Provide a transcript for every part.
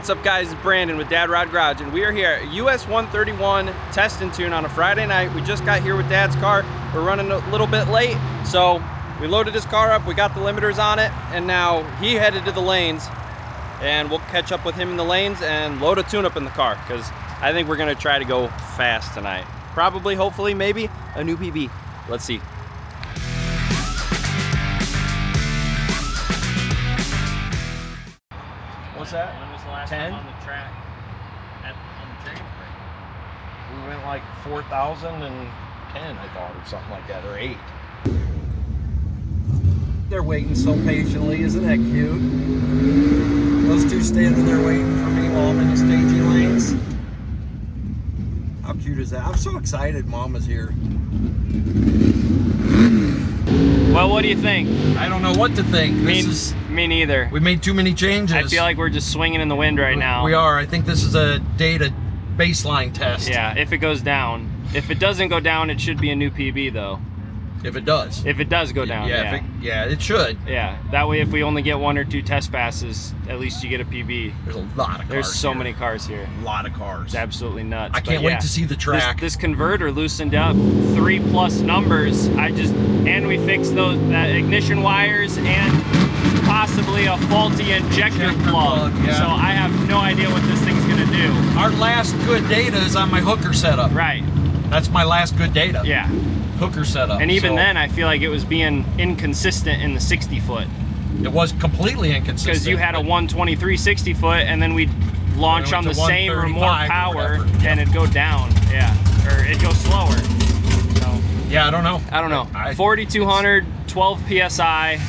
What's up guys, it's Brandon with Dad Rod Garage, and we are here at US 131 Test and Tune on a Friday night. We just got here with Dad's car. We're running a little bit late, so we loaded his car up, we got the limiters on it, and now he headed to the lanes, and we'll catch up with him in the lanes and load a tune-up in the car, because I think we're gonna try to go fast tonight. Probably, hopefully, maybe a new PB. Let's see. What's that? When was the last 10? time on the track? On the train break? We went like 4,010, I thought, or something like that, or 8. They're waiting so patiently, isn't that cute? Those two standing there waiting for me while I'm in the staging lanes. How cute is that? I'm so excited Mama's here. Well, what do you think? I don't know what to think. Me neither. We made too many changes. I feel like we're just swinging in the wind right now. We are. I think this is a data baseline test. Yeah, if it goes down. If it doesn't go down, it should be a new PB though. If it does. If it does go down, yeah. Yeah, it should. Yeah, that way if we only get 1 or 2 test passes, at least you get a PB. There's a lot of cars. There's so many cars here. A lot of cars. It's absolutely nuts. I can't wait to see the track. This converter loosened up 3+ numbers. And we fixed that ignition wires and possibly a faulty injector plug. Yeah. So I have no idea what this thing's gonna do. Our last good data is on my hooker setup. Right. That's my last good data. Yeah. Hooker setup. And even then, I feel like it was being inconsistent in the 60-foot. It was completely inconsistent. Because you had a 123 60-foot, and then we'd launch on the same or more power, and it'd go down. Yeah. Or it'd go slower. So, yeah, I don't know. I don't know. 4,200, 12 PSI,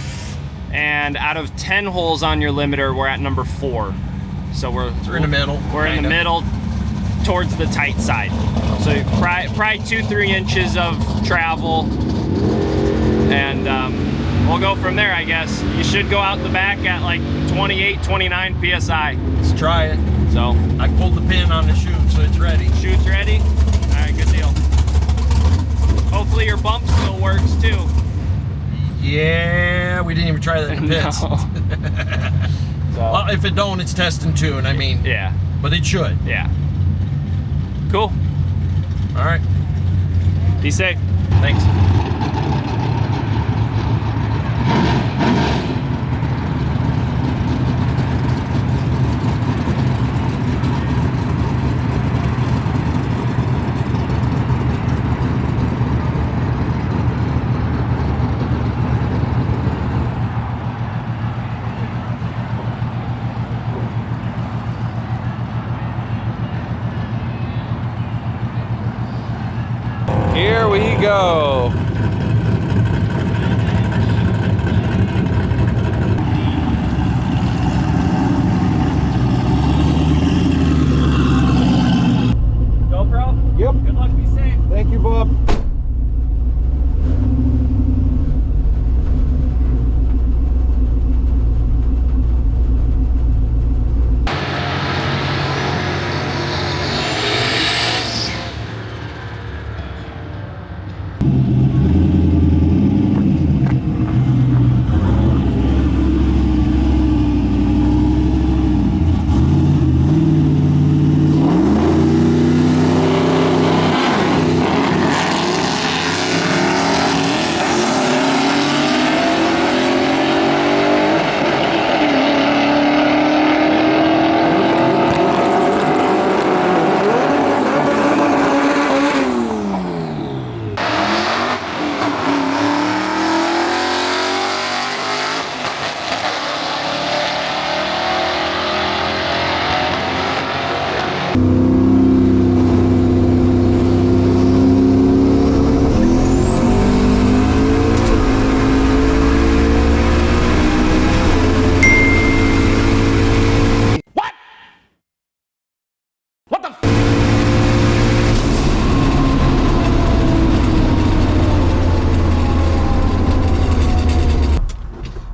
and out of 10 holes on your limiter, we're at number 4. So we're in the middle. We're in the middle, towards the tight side. So probably 2-3 inches of travel, and we'll go from there, I guess. You should go out the back at like 28, 29 PSI. Let's try it. So I pulled the pin on the chute, so it's ready. Chute's ready? All right, good deal. Hopefully your bump still works too. Yeah, we didn't even try that in the pits. No. So, well, if it don't, it's test and tune. I mean, yeah. But it should. Yeah. Cool. All right. Be safe. Thanks. Here we go. GoPro? Yep. Good luck, be safe. Thank you, Bob.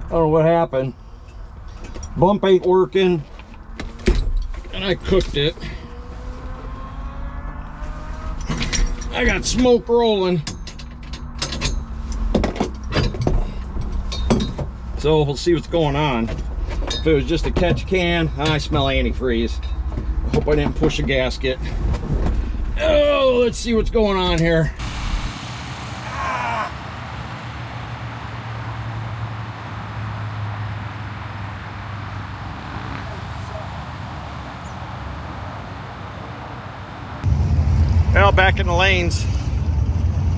I don't know what happened. Bump ain't working, and I cooked it. I got smoke rolling. So we'll see what's going on. If it was just a catch can, I smell antifreeze. I hope I didn't push a gasket. Oh, let's see what's going on here. Well, back in the lanes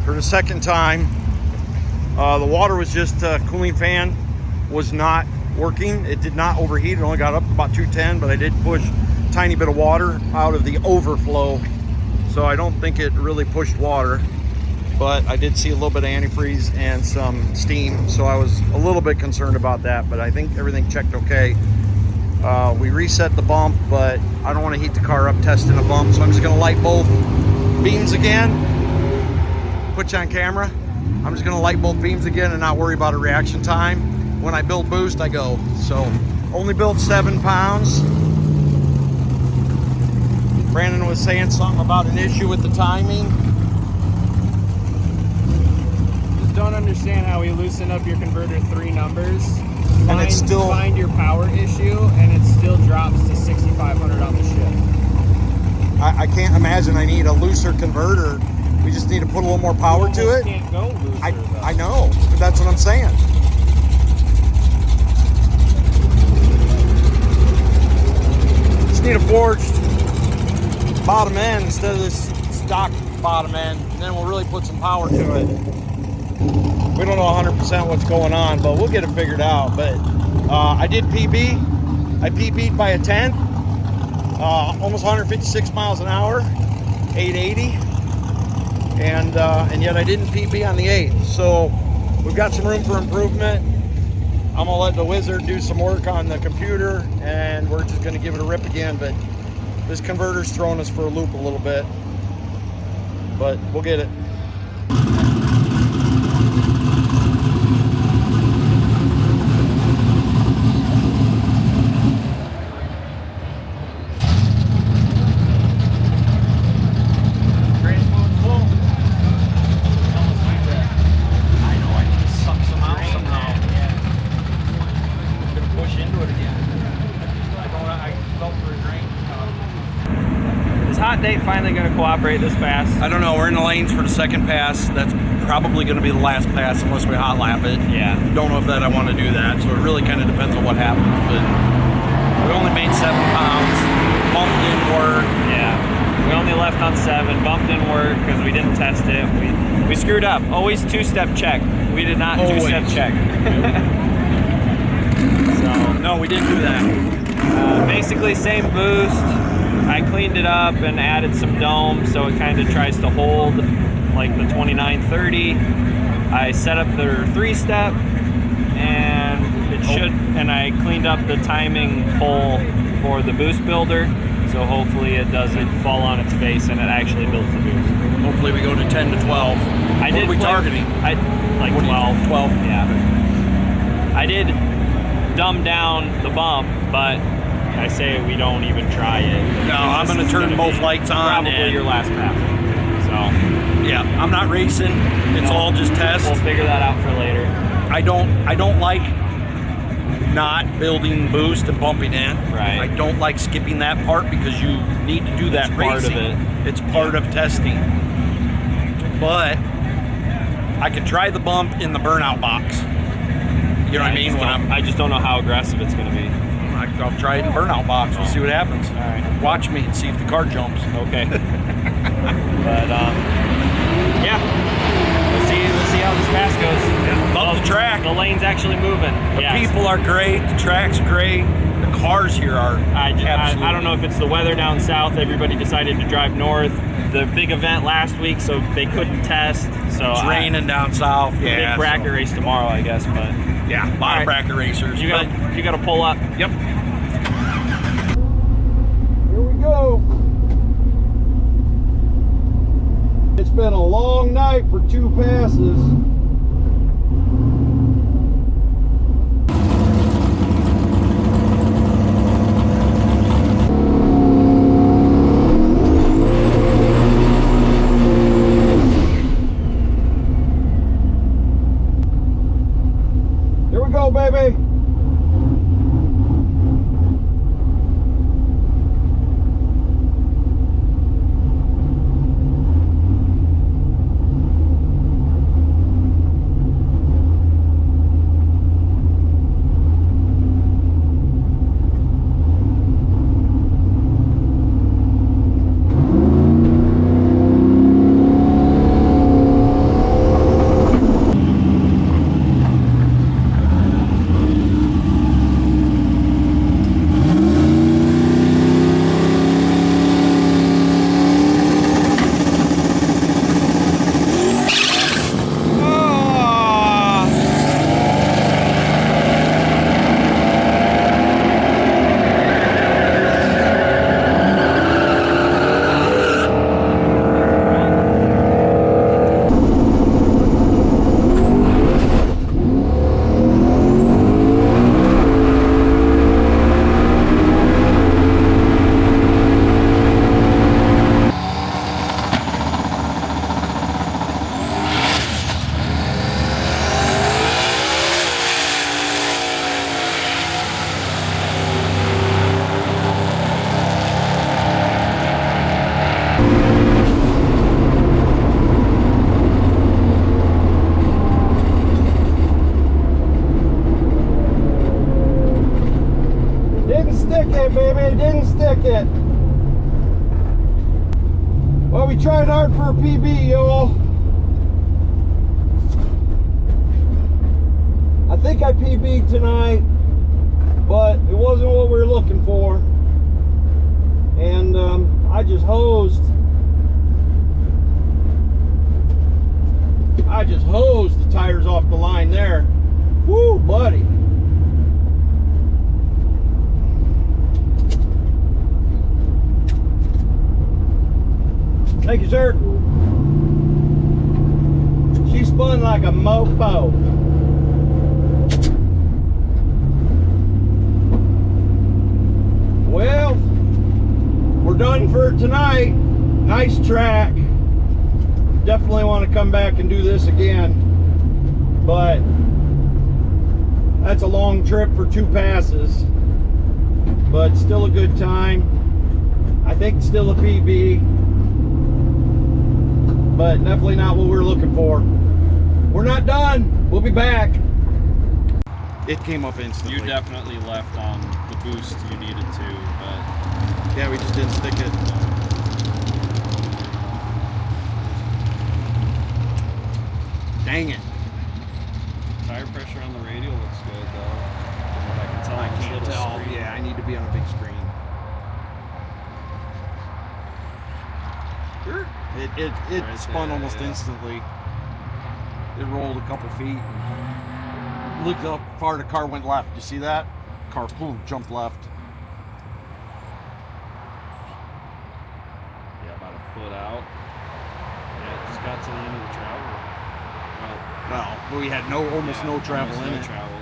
for the second time. The water was just, cooling fan was not working. It did not overheat. It only got up to about 210, but I did push a tiny bit of water out of the overflow. So I don't think it really pushed water, but I did see a little bit of antifreeze and some steam. So I was a little bit concerned about that, but I think everything checked okay. We reset the bump, but I don't want to heat the car up testing a bump. So I'm just gonna light both beams again, put you on camera. I'm just gonna light both beams again and not worry about a reaction time. When I build boost, I go. So only built 7 pounds. Brandon was saying something about an issue with the timing. Just don't understand how we loosen up your converter 3 numbers. And it's still find your power issue, and it still drops to 6,500 on the ship. I can't imagine I need a looser converter. We just need to put a little more power to it. Can't go looser, I know, but that's what I'm saying. Just need a forged bottom end instead of this stock bottom end, and then we'll really put some power to it. We don't know 100% what's going on, but we'll get it figured out. But I did PB. I PB'd by a 10th. Almost 156 miles an hour, 880, and yet I didn't PB on the 8th. So we've got some room for improvement. I'm gonna let the wizard do some work on the computer, and we're just gonna give it a rip again. But this converter's throwing us for a loop a little bit, but we'll get it. Hot date finally going to cooperate this pass? I don't know. We're in the lanes for the second pass. That's probably going to be the last pass unless we hot lap it. Yeah. Don't know if that I want to do that. So it really kind of depends on what happens. But we only made 7 pounds. Bump didn't work. Yeah. We only left on 7. Bump didn't work because we didn't test it. We screwed up. Always 2-step check. We did not 2-step check. So no, we didn't do that. Basically same boost. I cleaned it up and added some dome so it kind of tries to hold like the 2930. I set up the 3-step and it should, and I cleaned up the timing pole for the boost builder, so hopefully it doesn't fall on its face and it actually builds the boost. Hopefully we go to 10 to 12. I did. What are we targeting? Like 12. 12. Yeah. I did dumb down the bump, but I say we don't even try it. No, I'm going to turn both lights on. Probably your last pass. So yeah, I'm not racing. It's all just test. We'll figure that out for later. I don't like not building boost and bumping in. Right. I don't like skipping that part because you need to do that racing. Part of it. It's part of testing. But I could try the bump in the burnout box. You know what I mean? I just don't know how aggressive it's going to be. I'll try it in burnout box. We'll see what happens. All right. Watch me and see if the car jumps. Okay. But yeah, we'll see how this pass goes. Yeah. Love the track. The lane's actually moving. The people are great. The track's great. The cars here are I don't know if it's the weather down south. Everybody decided to drive north. The big event last week, so they couldn't test. So it's raining down south. Yeah. Big bracket race tomorrow, I guess. But yeah, a lot of bracket racers. You got to pull up. Yep. Here we go. It's been a long night for 2 passes. Here we go, baby. stick it, baby. It didn't stick it. Well, we tried hard for a PB, y'all. I think I PB'd tonight, but it wasn't what we were looking for. And I just hosed the tires off the line there. Woo, buddy. Thank you, sir. She spun like a mofo. Well, we're done for tonight. Nice track. Definitely want to come back and do this again, but that's a long trip for 2 passes, but still a good time. I think still a PB, but definitely not what we're looking for. We're not done. We'll be back. It came up instantly. You definitely left on the boost you needed to, but yeah, we just didn't stick it. Dang it. tire pressure on the radio looks good though. From what I can tell, I on this can't little tell. screen. Yeah, I need to be on a big screen. It Right spun there, almost yeah. instantly. It rolled a couple feet. Looked up far, the car went left. You see that? Car, boom, jumped left. Yeah, about a foot out. Yeah, it just got to the end of the travel. Well, we had almost no travel almost in no it. travel.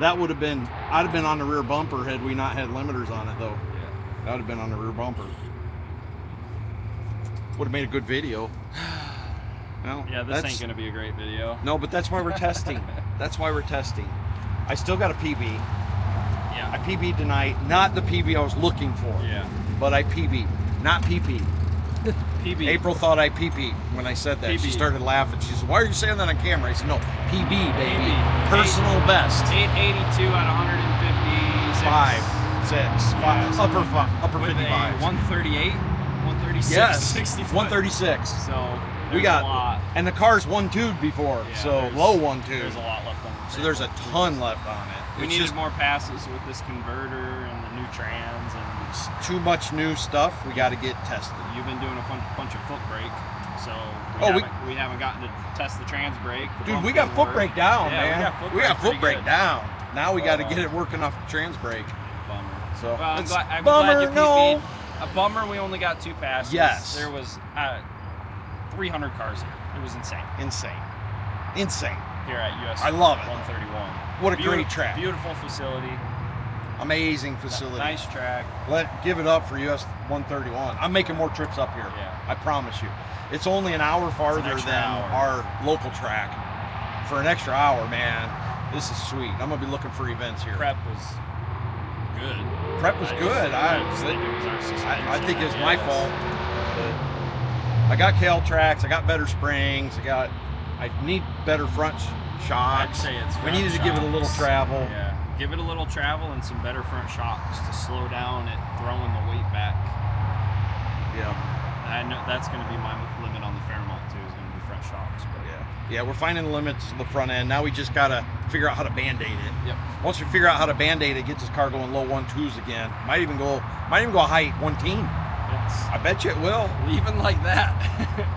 That would have been, I'd have been on the rear bumper had we not had limiters on it though. Yeah. That would have been on the rear bumper. Would have made a good video. Well, Yeah, this ain't gonna be a great video. No, but that's why we're testing. That's why we're testing. I still got a PB. Yeah. I PB'd tonight. Not the PB I was looking for. Yeah. But I PB'd. Not PP. PB. April thought I PP'd when I said that. She PB. started laughing. She said, "Why are you saying that on camera?" I said, "No, PB, baby. PB. Personal best. 882 out of 156. 5, 6, 5. Upper With 55. a 138, 136, Yes, 60 foot. 136. So We there's got, a lot. and the car's 1-2'd before, Yeah, so there's- low 1-2. There's a lot left on the So there's a ton left on it. We It's needed just more passes with this converter and the new trans, and too much new stuff. We got to get tested. you've been doing a bunch of foot brake, so we haven't gotten to test the trans brake. Dude, we got foot brake down, Yeah, man. we got foot brake brake pretty good. down. Now we got to get it working off the trans brake. Bummer. So Well, I'm it's glad bummer, you no. PP'd. A bummer. We only got 2 passes. Yes. There was 300 cars here. It was insane. Insane. Here at US. I love it. 131. What a great track. Beautiful facility. Amazing facility. Nice track. Give it up for US 131. I'm making more trips up here. Yeah. I promise you. It's only an hour farther extra than hour. our local track. For an extra hour, man. This is sweet. I'm gonna be looking for events here. Prep was good. Prep was good. I just think it was our suspension. I think it was I my guess. fault. But I got Cal tracks. I got better springs. I need better front shocks. I'd say it's we front needed to give it a little shocks. travel. Yeah, give it a little travel and some better front shocks to slow down it throwing the weight back. Yeah. I know that's going to be my limit on the Fairmont too. Is going to be front shocks. But Yeah, we're finding the limits to the front end. Now we just gotta figure out how to band-aid it. Yep. Once we figure out how to band-aid it, get this car going low 1-2s again. Might even go high 1-teen. I bet you it will. Even like that,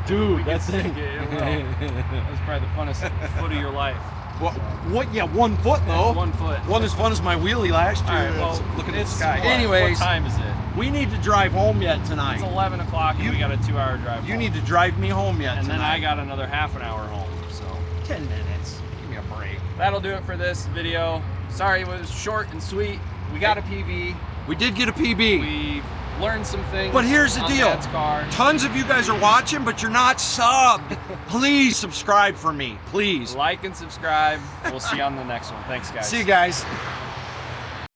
Dude, that's it. That was probably the funnest foot of your life. What? Yeah, 1 foot though. 1 foot. Wasn't as fun as my wheelie last year. All right, well, looking at the it's sky. what- Anyways, what time is it? we need to drive home yet tonight. It's 11 o'clock and we got a 2-hour drive. You home. need to drive me home yet and tonight. then I got another half an hour home. So 10 minutes. Give me a break. that'll do it for this video. Sorry it was short and sweet. We got a PB. We did get a PB. We've learned some things. But here's the on deal. Dad's car. Tons of you guys are watching, but you're not subbed. Please subscribe for me. Please. Like and subscribe. We'll see you on the next one. Thanks, guys. See you guys.